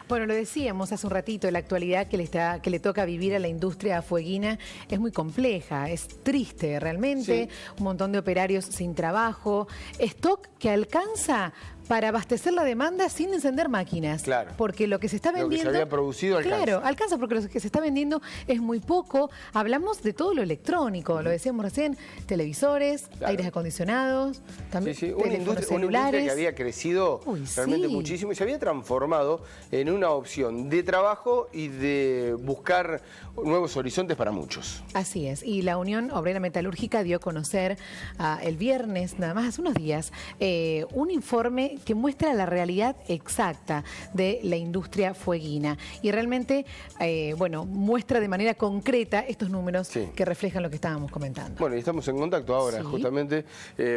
Bueno, lo decíamos hace un ratito, la actualidad que le toca vivir a la industria fueguina es muy compleja, es triste realmente, sí. Un montón de operarios sin trabajo, stock que alcanza para abastecer la demanda sin encender máquinas. Claro. Porque lo que se está vendiendo... Lo que se había producido alcanza. Claro, alcanza porque lo que se está vendiendo es muy poco. Hablamos de todo lo electrónico, lo decíamos recién, televisores, claro, aires acondicionados, también teléfonos celulares. Una industria que había crecido realmente muchísimo y se había transformado en una opción de trabajo y de buscar nuevos horizontes para muchos. Así es, y la Unión Obrera Metalúrgica dio a conocer el viernes, nada más hace unos días, un informe que muestra la realidad exacta de la industria fueguina y realmente, bueno, muestra de manera concreta estos números que reflejan lo que estábamos comentando. Bueno, y estamos en contacto ahora justamente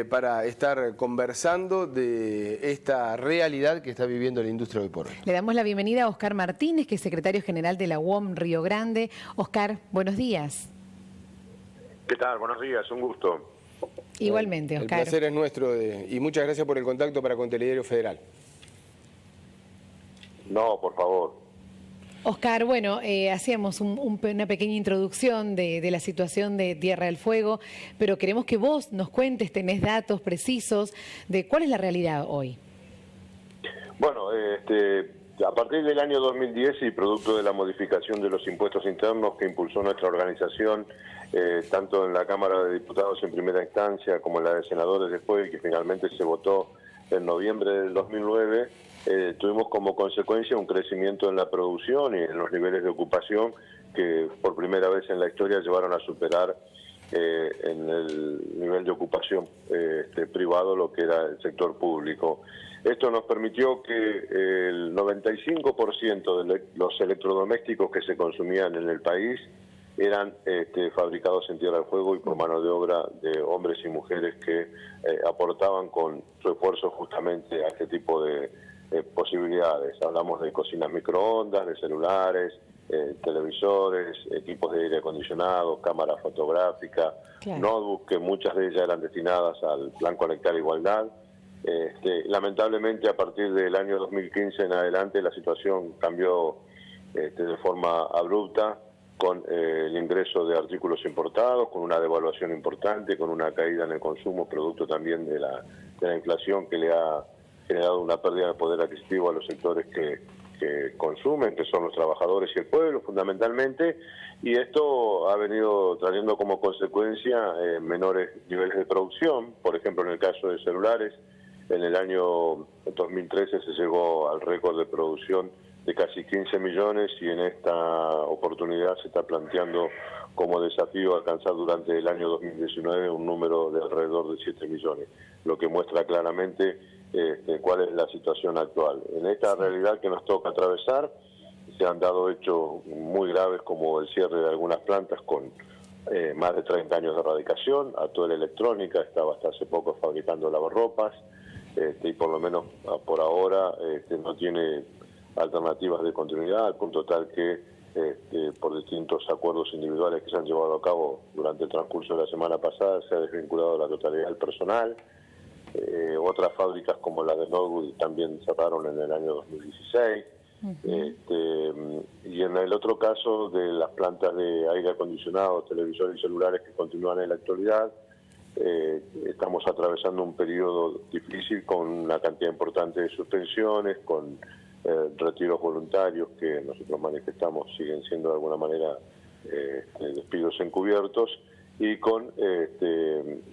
para estar conversando de esta realidad que está viviendo la industria hoy por hoy. Le damos la bienvenida a Oscar Martínez, que es secretario general de la UOM Río Grande. Oscar, buenos días. ¿Qué tal? Buenos días, un gusto. Igualmente, Oscar. El placer es nuestro y muchas gracias por el contacto para con Telediario Federal. No, por favor. Oscar, bueno, hacíamos una pequeña introducción de la situación de Tierra del Fuego, pero queremos que vos nos cuentes, tenés datos precisos de cuál es la realidad hoy. Bueno, a partir del año 2010 y producto de la modificación de los impuestos internos que impulsó nuestra organización, tanto en la Cámara de Diputados en primera instancia como en la de senadores después, y que finalmente se votó en noviembre del 2009, tuvimos como consecuencia un crecimiento en la producción y en los niveles de ocupación que por primera vez en la historia llevaron a superar en el nivel de ocupación privado lo que era el sector público. Esto nos permitió que el 95% de los electrodomésticos que se consumían en el país eran fabricados en Tierra del Fuego y por mano de obra de hombres y mujeres que aportaban con su esfuerzo justamente a este tipo de posibilidades. Hablamos de cocinas microondas, de celulares, televisores, equipos de aire acondicionado, cámara fotográfica, notebooks, que muchas de ellas eran destinadas al Plan Conectar Igualdad. Lamentablemente a partir del año 2015 en adelante la situación cambió de forma abrupta con el ingreso de artículos importados, con una devaluación importante, con una caída en el consumo, producto también de la inflación que le ha generado una pérdida de poder adquisitivo a los sectores que consumen, que son los trabajadores y el pueblo fundamentalmente, y esto ha venido trayendo como consecuencia menores niveles de producción. Por ejemplo, en el caso de celulares, en el año 2013 se llegó al récord de producción de casi 15 millones y en esta oportunidad se está planteando como desafío alcanzar durante el año 2019 un número de alrededor de 7 millones, lo que muestra claramente cuál es la situación actual. En esta realidad que nos toca atravesar se han dado hechos muy graves como el cierre de algunas plantas con más de 30 años de erradicación. Atuel Electrónica estaba hasta hace poco fabricando lavarropas y por lo menos por ahora no tiene alternativas de continuidad, al punto tal que por distintos acuerdos individuales que se han llevado a cabo durante el transcurso de la semana pasada se ha desvinculado la totalidad del personal. Otras fábricas como la de Norwood también cerraron en el año 2016. Y en el otro caso de las plantas de aire acondicionado, televisores y celulares que continúan en la actualidad, estamos atravesando un periodo difícil con una cantidad importante de suspensiones, con retiros voluntarios que nosotros manifestamos siguen siendo de alguna manera despidos encubiertos, y con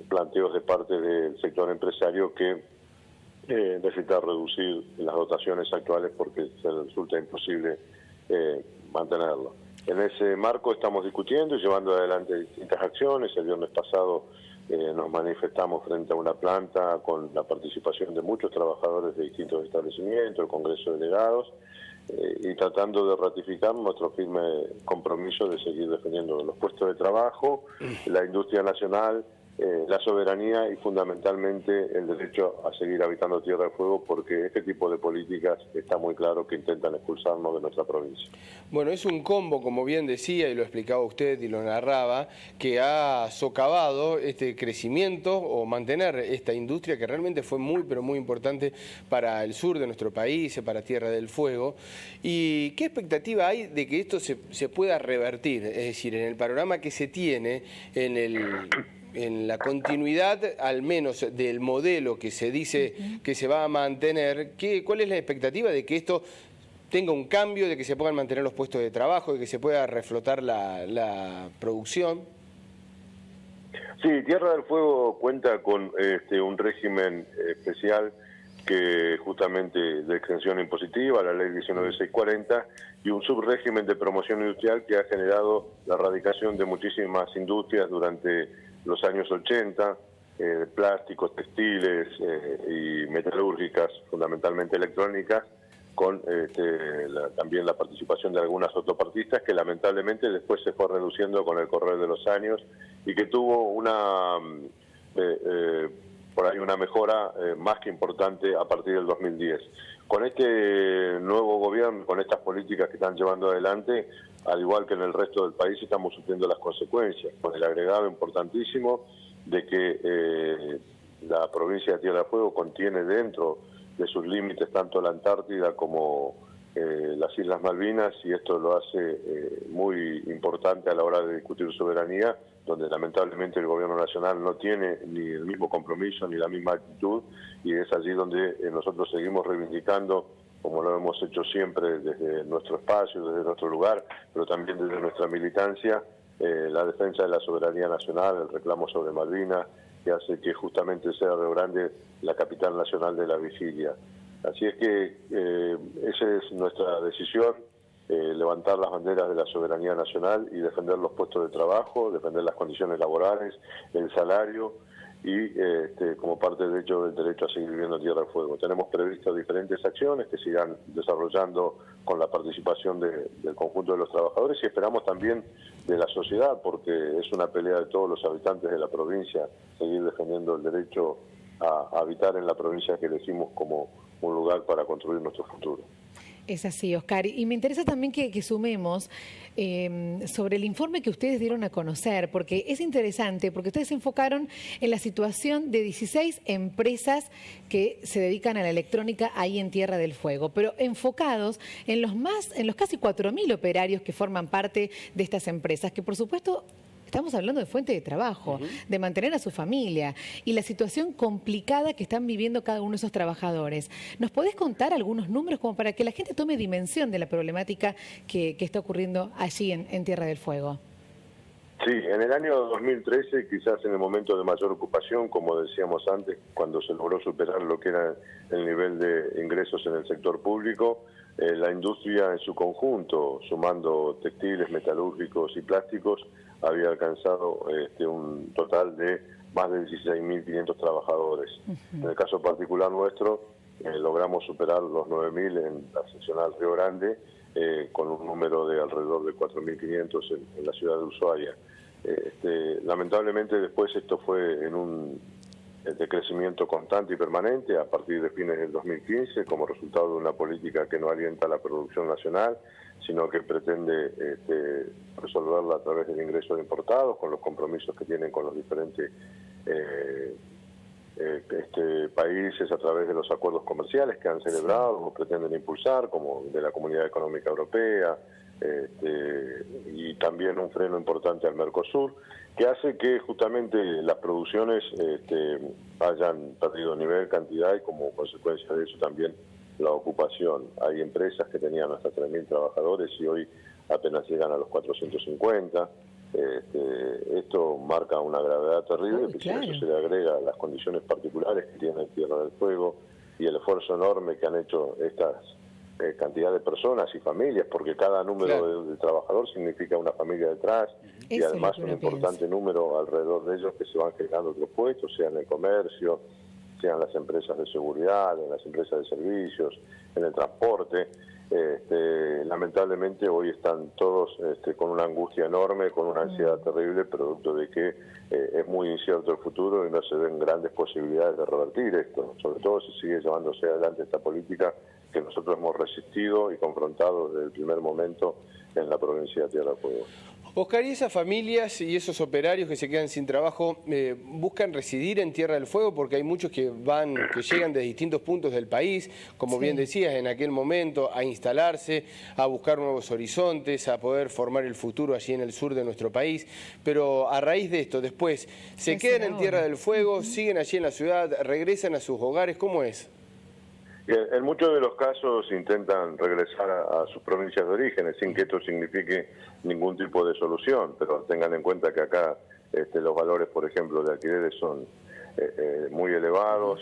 planteos de parte del sector empresario que necesita reducir las dotaciones actuales porque se resulta imposible mantenerlo. En ese marco estamos discutiendo y llevando adelante distintas acciones. El viernes pasado nos manifestamos frente a una planta con la participación de muchos trabajadores de distintos establecimientos, el Congreso de Delegados, y tratando de ratificar nuestro firme compromiso de seguir defendiendo los puestos de trabajo, la industria nacional, la soberanía y fundamentalmente el derecho a seguir habitando Tierra del Fuego, porque este tipo de políticas está muy claro que intentan expulsarnos de nuestra provincia. Bueno, es un combo, como bien decía y lo explicaba usted y lo narraba, que ha socavado este crecimiento o mantener esta industria que realmente fue muy, pero muy importante para el sur de nuestro país, para Tierra del Fuego. ¿Y qué expectativa hay de que esto se pueda revertir? Es decir, en el panorama que se tiene, en la continuidad, al menos del modelo que se dice que se va a mantener, ¿cuál es la expectativa de que esto tenga un cambio, de que se puedan mantener los puestos de trabajo, de que se pueda reflotar la producción? Sí, Tierra del Fuego cuenta con un régimen especial que justamente de exención impositiva, la ley 19640, y un subrégimen de promoción industrial que ha generado la erradicación de muchísimas industrias durante los años 80, plásticos, textiles y metalúrgicas, fundamentalmente electrónicas, con también la participación de algunas autopartistas que lamentablemente después se fue reduciendo con el correr de los años y que tuvo por ahí una mejora más que importante a partir del 2010. Con este nuevo gobierno, con estas políticas que están llevando adelante, al igual que en el resto del país, estamos sufriendo las consecuencias, con el agregado importantísimo de que la provincia de Tierra del Fuego contiene dentro de sus límites tanto la Antártida como las Islas Malvinas, y esto lo hace muy importante a la hora de discutir soberanía, donde lamentablemente el gobierno nacional no tiene ni el mismo compromiso ni la misma actitud, y es allí donde nosotros seguimos reivindicando, como lo hemos hecho siempre desde nuestro espacio, desde nuestro lugar, pero también desde nuestra militancia, la defensa de la soberanía nacional, el reclamo sobre Malvinas, que hace que justamente sea Río Grande la capital nacional de la vigilia. Así es que esa es nuestra decisión, levantar las banderas de la soberanía nacional y defender los puestos de trabajo, defender las condiciones laborales, el salario y como parte de hecho del derecho a seguir viviendo en Tierra del Fuego. Tenemos previstas diferentes acciones que se irán desarrollando con la participación del conjunto de los trabajadores y esperamos también de la sociedad, porque es una pelea de todos los habitantes de la provincia seguir defendiendo el derecho a habitar en la provincia que elegimos como un lugar para construir nuestro futuro. Es así, Oscar. Y me interesa también que sumemos sobre el informe que ustedes dieron a conocer, porque es interesante, porque ustedes se enfocaron en la situación de 16 empresas que se dedican a la electrónica ahí en Tierra del Fuego, pero enfocados en los casi 4.000 operarios que forman parte de estas empresas, que por supuesto estamos hablando de fuente de trabajo, de mantener a su familia y la situación complicada que están viviendo cada uno de esos trabajadores. ¿Nos podés contar algunos números como para que la gente tome dimensión de la problemática que está ocurriendo allí en Tierra del Fuego? Sí, en el año 2013, quizás en el momento de mayor ocupación, como decíamos antes, cuando se logró superar lo que era el nivel de ingresos en el sector público, la industria en su conjunto, sumando textiles, metalúrgicos y plásticos, había alcanzado un total de más de 16.500 trabajadores. En el caso particular nuestro, logramos superar los 9.000 en la seccional Río Grande, con un número de alrededor de 4.500 en la ciudad de Ushuaia. Lamentablemente después esto fue en un decrecimiento constante y permanente a partir de fines del 2015 como resultado de una política que no alienta la producción nacional, sino que pretende resolverla a través del ingreso de importados, con los compromisos que tienen con los diferentes países a través de los acuerdos comerciales que han celebrado o pretenden impulsar, como de la Comunidad Económica Europea, y también un freno importante al Mercosur, que hace que justamente las producciones hayan perdido nivel, cantidad y como consecuencia de eso también la ocupación. Hay empresas que tenían hasta 3.000 trabajadores y hoy apenas llegan a los 450. Esto marca una gravedad terrible, porque claro, si a eso se le agrega las condiciones particulares que tiene Tierra del Fuego y el esfuerzo enorme que han hecho estas cantidad de personas y familias, porque cada número de trabajador significa una familia detrás, y además un importante número alrededor de ellos que se van generando otros puestos, sea en el comercio, sea en las empresas de seguridad, en las empresas de servicios, en el transporte. lamentablemente hoy están todos con una angustia enorme, con una ansiedad terrible, producto de que es muy incierto el futuro y no se ven grandes posibilidades de revertir esto, sobre todo si sigue llevándose adelante esta política que nosotros hemos resistido y confrontado desde el primer momento en la provincia de Tierra del Fuego. Oscar, ¿y esas familias y esos operarios que se quedan sin trabajo buscan residir en Tierra del Fuego? Porque hay muchos que llegan de distintos puntos del país, como bien decías, en aquel momento, a instalarse, a buscar nuevos horizontes, a poder formar el futuro allí en el sur de nuestro país. Pero a raíz de esto, después, ¿se quedan en Tierra del Fuego, siguen allí en la ciudad, regresan a sus hogares? ¿Cómo es? En muchos de los casos intentan regresar a sus provincias de origen, sin que esto signifique ningún tipo de solución, pero tengan en cuenta que acá los valores, por ejemplo, de alquileres son muy elevados,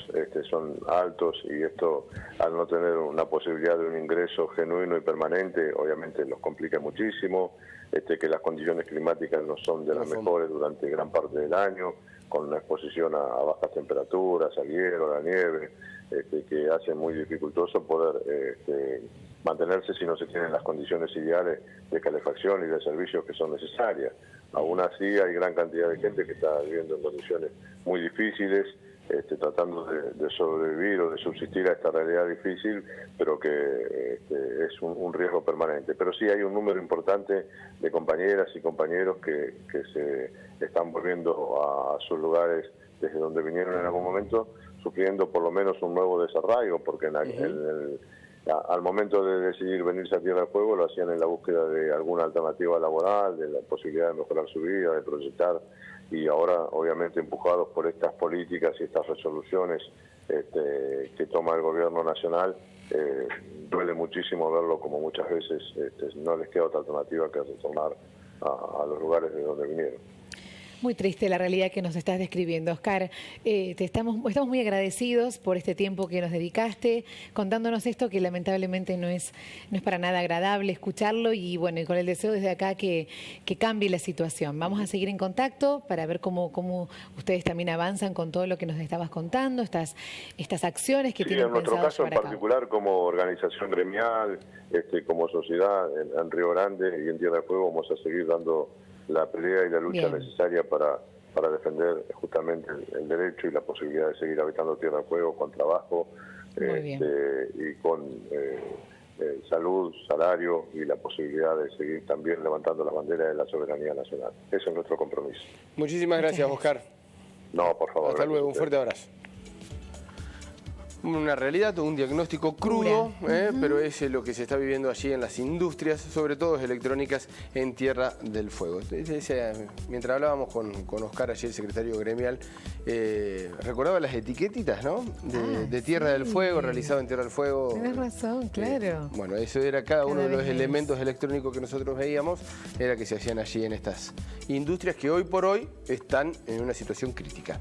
son altos, y esto, al no tener una posibilidad de un ingreso genuino y permanente, obviamente los complica muchísimo, que las condiciones climáticas no son de las mejores durante gran parte del año, con una exposición a bajas temperaturas, al hielo, a la nieve, que hace muy dificultoso poder mantenerse si no se tienen las condiciones ideales de calefacción y de servicios que son necesarias. Aún así hay gran cantidad de gente que está viviendo en condiciones muy difíciles, tratando de sobrevivir o de subsistir a esta realidad difícil, pero que es un riesgo permanente. Pero sí hay un número importante de compañeras y compañeros que se están volviendo a sus lugares desde donde vinieron en algún momento, sufriendo por lo menos un nuevo desarraigo, porque al momento de decidir venirse a Tierra del Fuego lo hacían en la búsqueda de alguna alternativa laboral, de la posibilidad de mejorar su vida, de proyectar, y ahora obviamente empujados por estas políticas y estas resoluciones que toma el gobierno nacional, duele muchísimo verlo, como muchas veces no les queda otra alternativa que retornar a los lugares de donde vinieron. Muy triste la realidad que nos estás describiendo, Oscar. Estamos muy agradecidos por este tiempo que nos dedicaste, contándonos esto que lamentablemente no es para nada agradable escucharlo, y bueno, y con el deseo desde acá que cambie la situación. Vamos a seguir en contacto para ver cómo ustedes también avanzan con todo lo que nos estabas contando, estas acciones que tienen pensadas. En nuestro caso en particular, como organización gremial, como sociedad en Río Grande y en Tierra del Fuego, vamos a seguir dando la pelea y la lucha necesaria para defender justamente el derecho y la posibilidad de seguir habitando Tierra del Fuego con trabajo y con salud, salario y la posibilidad de seguir también levantando la bandera de la soberanía nacional. Ese es nuestro compromiso. Muchísimas gracias, Oscar. No, por favor. Hasta luego, un fuerte abrazo. Una realidad, un diagnóstico crudo, pero es lo que se está viviendo allí en las industrias, sobre todo electrónicas, en Tierra del Fuego. Mientras hablábamos con Oscar, allí el secretario gremial, recordaba las etiquetitas, ¿no? De Tierra del Fuego, realizado en Tierra del Fuego. Tienes razón, claro. Bueno, eso era cada uno de los elementos electrónicos que nosotros veíamos, era que se hacían allí en estas industrias que hoy por hoy están en una situación crítica.